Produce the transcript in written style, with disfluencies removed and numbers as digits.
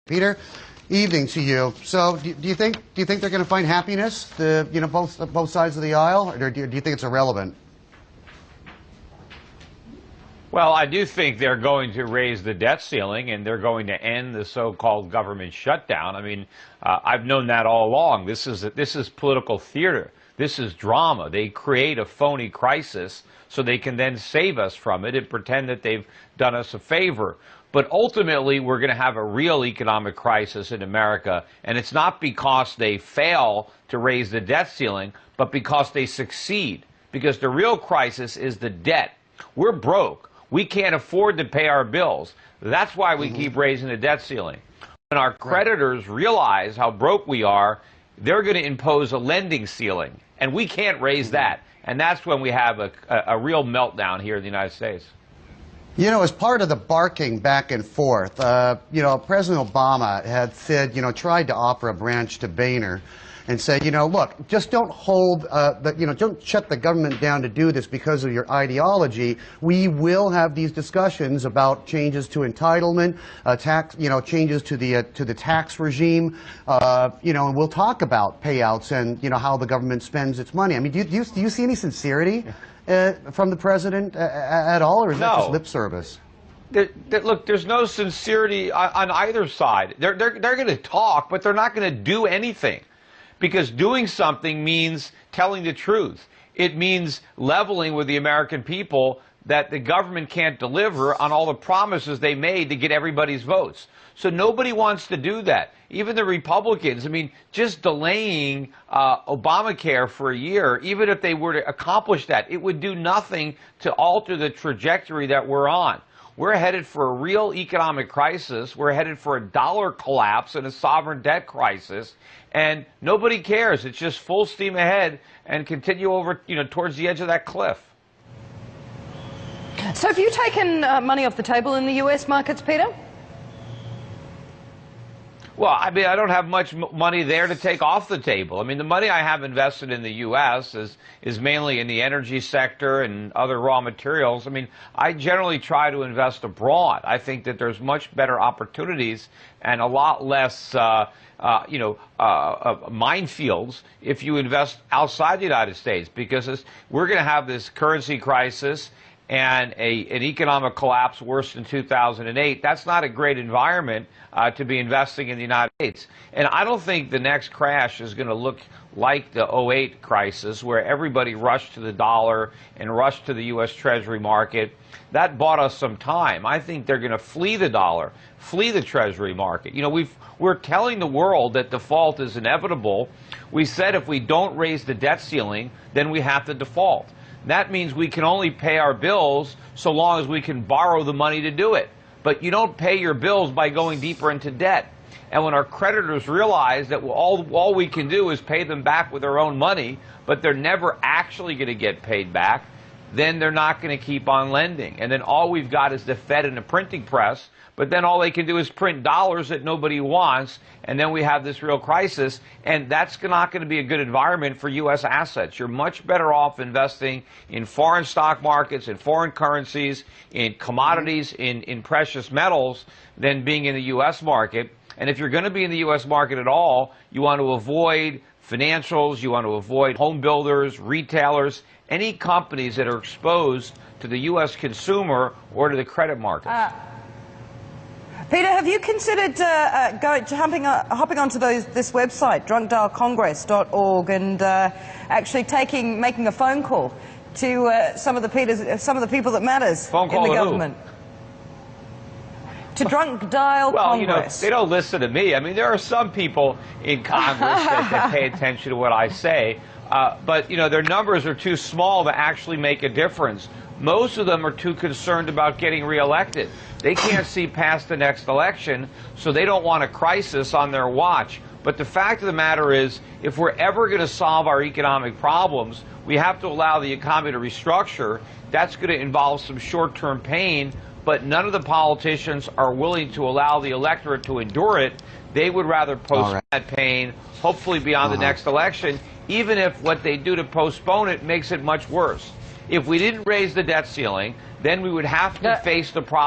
Peter, evening to you. So, do you think they're going to find happiness, both sides of the aisle, or do you think it's irrelevant? Well, I do think they're going to raise the debt ceiling, and they're going to end the so-called government shutdown. I mean, I've known that all along. This is political theater. This is drama. They create a phony crisis so they can then save us from it and pretend that they've done us a favor. But ultimately, we're going to have a real economic crisis in America, and it's not because they fail to raise the debt ceiling, but because they succeed. Because the real crisis is the debt. We're broke. We can't afford to pay our bills. That's why we keep raising the debt ceiling. When our creditors realize how broke we are, they're going to impose a lending ceiling, and we can't raise that. And that's when we have a real meltdown here in the United States. You know, as part of the barking back and forth, President Obama had said, tried to offer a branch to Boehner and said, look, just don't don't shut the government down to do this because of your ideology. We will have these discussions about changes to entitlement, changes to the tax regime, and we'll talk about payouts and, how the government spends its money. I mean, do you see any sincerity from the president at all, or is that just lip service? Look, there's no sincerity on either side. They're going to talk, but they're not going to do anything. Because doing something means telling the truth. It means leveling with the American people that the government can't deliver on all the promises they made to get everybody's votes. So nobody wants to do that. Even the Republicans, I mean, just delaying Obamacare for a year, even if they were to accomplish that, it would do nothing to alter the trajectory that we're on. We're headed for a real economic crisis. We're headed for a dollar collapse and a sovereign debt crisis. And nobody cares. It's just full steam ahead and continue over, towards the edge of that cliff. So have you taken money off the table in the U.S. markets, Peter? Well, I mean, I don't have much money there to take off the table. I mean, the money I have invested in the U.S. is mainly in the energy sector and other raw materials. I mean, I generally try to invest abroad. I think that there's much better opportunities and a lot less, minefields if you invest outside the United States, because we're going to have this currency crisis and an economic collapse worse than 2008. That's not a great environment to be investing in the United States. And I don't think the next crash is going to look like the 08 crisis, where everybody rushed to the dollar and rushed to the U.S. Treasury market. That bought us some time. I think they're going to flee the dollar, flee the Treasury market. We're telling the world that default is inevitable. We said if we don't raise the debt ceiling, then we have to default. That means we can only pay our bills so long as we can borrow the money to do it. But you don't pay your bills by going deeper into debt. And when our creditors realize that all we can do is pay them back with our own money, but they're never actually going to get paid back, then they're not going to keep on lending. And then all we've got is the Fed and the printing press, but then all they can do is print dollars that nobody wants, and then we have this real crisis, and that's not going to be a good environment for U.S. assets. You're much better off investing in foreign stock markets, in foreign currencies, in commodities, in precious metals, than being in the U.S. market. And if you're going to be in the U.S. market at all, you want to avoid financials, you want to avoid home builders, retailers, any companies that are exposed to the U.S. consumer or to the credit markets. Peter, have you considered hopping onto this website, drunkdialcongress.org, and actually making a phone call to some of the people that matters in the government? To Drunk Dial Congress. They don't listen to me. I mean, there are some people in Congress that pay attention to what I say, but their numbers are too small to actually make a difference. Most of them are too concerned about getting reelected. They can't see past the next election, so they don't want a crisis on their watch. But the fact of the matter is, if we're ever going to solve our economic problems, we have to allow the economy to restructure. That's going to involve some short-term pain, but none of the politicians are willing to allow the electorate to endure it. They would rather postpone that pain, hopefully beyond the next election, even if what they do to postpone it makes it much worse. If we didn't raise the debt ceiling, then we would have to face the problem